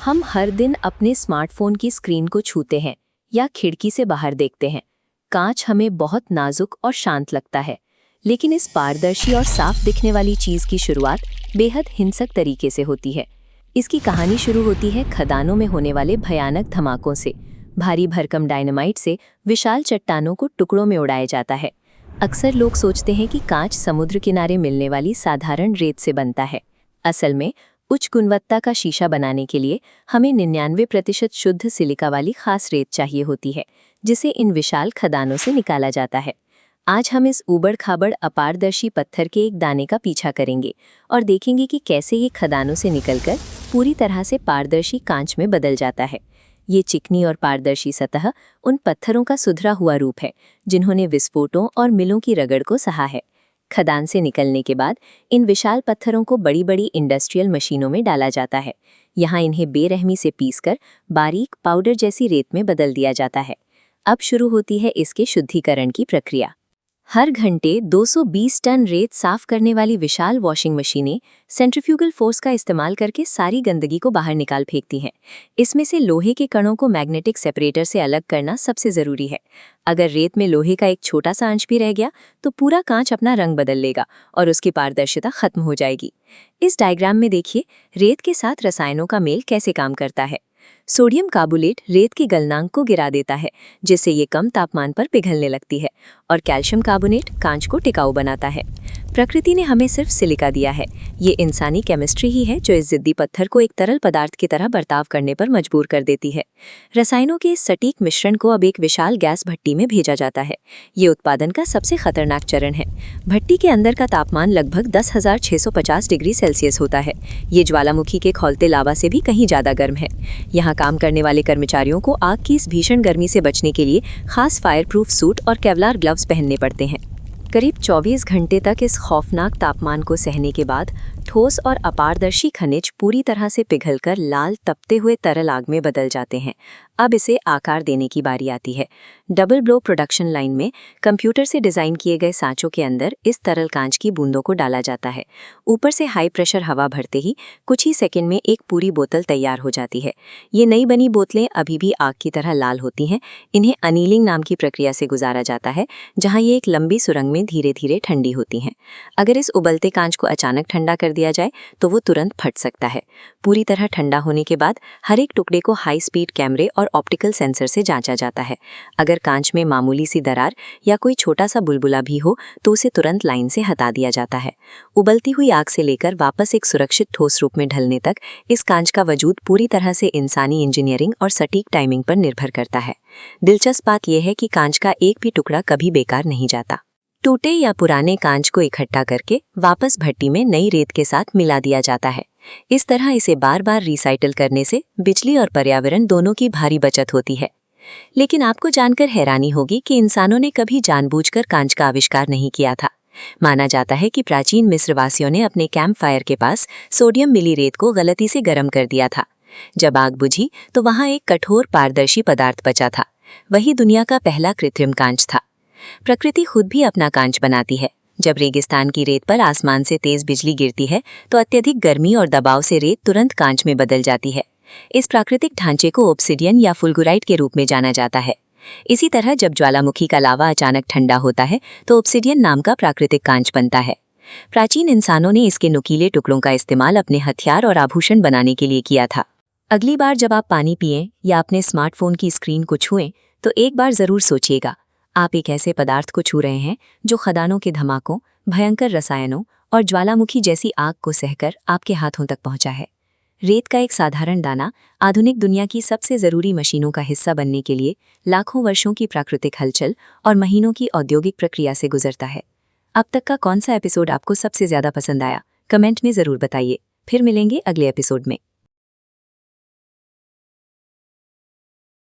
हम हर दिन अपने स्मार्टफोन की स्क्रीन को छूते हैं या खिड़की से बाहर देखते हैं। कांच हमें बहुत नाजुक और शांत लगता है, लेकिन इस पारदर्शी और साफ दिखने वाली चीज की शुरुआत बेहद हिंसक तरीके से होती है। इसकी कहानी शुरू होती है खदानों में होने वाले भयानक धमाकों से। भारी भरकम डायनामाइट से विशाल चट्टानों को टुकड़ों में उड़ाया जाता है। अक्सर लोग सोचते हैं कि कांच समुद्र किनारे मिलने वाली साधारण रेत से बनता है। असल में उच्च गुणवत्ता का शीशा बनाने के लिए हमें 99% शुद्ध सिलिका वाली खास रेत चाहिए होती है, जिसे इन विशाल खदानों से निकाला जाता है। आज हम इस ऊबड़-खाबड़ अपारदर्शी पत्थर के एक दाने का पीछा करेंगे और देखेंगे कि कैसे ये खदानों से निकलकर पूरी तरह से पारदर्शी कांच में बदल जाता है। ये चिकनी और पारदर्शी सतह उन पत्थरों का सुधरा हुआ रूप है, जिन्होंने विस्फोटों और मिलों की रगड़ को सहा है। खदान से निकलने के बाद इन विशाल पत्थरों को बड़ी बड़ी इंडस्ट्रियल मशीनों में डाला जाता है। यहाँ इन्हें बेरहमी से पीसकर बारीक पाउडर जैसी रेत में बदल दिया जाता है। अब शुरू होती है इसके शुद्धिकरण की प्रक्रिया। हर घंटे 220 टन रेत साफ करने वाली विशाल वॉशिंग मशीनें सेंट्रीफ्यूगल फोर्स का इस्तेमाल करके सारी गंदगी को बाहर निकाल फेंकती हैं। इसमें से लोहे के कणों को मैग्नेटिक सेपरेटर से अलग करना सबसे ज़रूरी है। अगर रेत में लोहे का एक छोटा सा अंश भी रह गया तो पूरा कांच अपना रंग बदल लेगा और उसकी पारदर्शिता खत्म हो जाएगी। इस डायग्राम में देखिए रेत के साथ रसायनों का मेल कैसे काम करता है। सोडियम कार्बोनेट रेत के गलनांक को गिरा देता है, जिससे ये कम तापमान पर पिघलने लगती है, और कैल्शियम कार्बोनेट कांच को टिकाऊ बनाता है। प्रकृति ने हमें सिर्फ सिलिका दिया है। ये इंसानी केमिस्ट्री ही है जो इस जिद्दी पत्थर को एक तरल पदार्थ की तरह बर्ताव करने पर मजबूर कर देती है। रसायनों के इस सटीक मिश्रण को अब एक विशाल गैस भट्टी में भेजा जाता है। ये उत्पादन का सबसे खतरनाक चरण है। भट्टी के अंदर का तापमान लगभग 10,650 डिग्री सेल्सियस होता है। ये ज्वालामुखी के खौलते लावा से भी कहीं ज्यादा गर्म है। यहाँ काम करने वाले कर्मचारियों को आग की इस भीषण गर्मी से बचने के लिए खास फायर प्रूफ सूट और केवलार ग्लव्स पहनने पड़ते हैं। करीब 24 घंटे तक इस खौफनाक तापमान को सहने के बाद ठोस और अपारदर्शी खनिज पूरी तरह से पिघलकर लाल तपते हुए तरल आग में बदल जाते हैं। अब इसे आकार देने की बारी आती है। डबल ब्लो प्रोडक्शन लाइन में कंप्यूटर से डिजाइन किए गए सांचों के अंदर इस तरल कांच की बूंदों को डाला जाता है। ऊपर से हाई प्रेशर हवा भरते ही कुछ ही सेकंड में एक पूरी बोतल तैयार हो जाती है। ये नई बनी बोतलें अभी भी आग की तरह लाल होती हैं। इन्हें अनीलिंग नाम की प्रक्रिया से गुजारा जाता है, जहाँ ये एक लंबी सुरंग में धीरे धीरे ठंडी होती हैं। अगर इस उबलते कांच को अचानक ठंडा कर दिया जाए तो वो तुरंत फट सकता है। पूरी तरह ठंडा होने के बाद हर एक टुकड़े को हाई स्पीड कैमरे और ऑप्टिकल सेंसर से जांचा जाता है। अगर कांच में मामूली सी दरार या कोई छोटा सा बुलबुला भी हो तो उसे तुरंत लाइन से हटा दिया जाता है। उबलती हुई आग से लेकर वापस एक सुरक्षित ठोस रूप में ढलने तक इस कांच का वजूद पूरी तरह से इंसानी इंजीनियरिंग और सटीक टाइमिंग पर निर्भर करता है। दिलचस्प बात यह है कि कांच का एक भी टुकड़ा कभी बेकार नहीं जाता। टूटे या पुराने कांच को इकट्ठा करके वापस भट्टी में नई रेत के साथ मिला दिया जाता है। इस तरह इसे बार बार रिसाइकिल करने से बिजली और पर्यावरण दोनों की भारी बचत होती है। लेकिन आपको जानकर हैरानी होगी कि इंसानों ने कभी जानबूझकर कांच का आविष्कार नहीं किया था। माना जाता है कि प्राचीन मिस्रवासियों ने अपने कैंप फायर के पास सोडियम मिली रेत को गलती से गर्म कर दिया था। जब आग बुझी तो वहां एक कठोर पारदर्शी पदार्थ बचा था। वही दुनिया का पहला कृत्रिम कांच था। प्रकृति खुद भी अपना कांच बनाती है। जब रेगिस्तान की रेत पर आसमान से तेज बिजली गिरती है तो अत्यधिक गर्मी और दबाव से रेत तुरंत कांच में बदल जाती है। इस प्राकृतिक ढांचे को ऑब्सिडियन या फुलगुराइट के रूप में जाना जाता है। इसी तरह जब ज्वालामुखी का लावा अचानक ठंडा होता है तो ऑब्सिडियन नाम का प्राकृतिक कांच बनता है। प्राचीन इंसानों ने इसके नुकीले टुकड़ों का इस्तेमाल अपने हथियार और आभूषण बनाने के लिए किया था। अगली बार जब आप पानी पिएं या अपने स्मार्टफोन की स्क्रीन को छुएं तो एक बार जरूर सोचिएगा, आप एक ऐसे पदार्थ को छू रहे हैं जो खदानों के धमाकों, भयंकर रसायनों और ज्वालामुखी जैसी आग को सहकर आपके हाथों तक पहुंचा है। रेत का एक साधारण दाना आधुनिक दुनिया की सबसे ज़रूरी मशीनों का हिस्सा बनने के लिए लाखों वर्षों की प्राकृतिक हलचल और महीनों की औद्योगिक प्रक्रिया से गुजरता है। अब तक का कौन सा एपिसोड आपको सबसे ज़्यादा पसंद आया, कमेंट में ज़रूर बताइए। फिर मिलेंगे अगले एपिसोड में।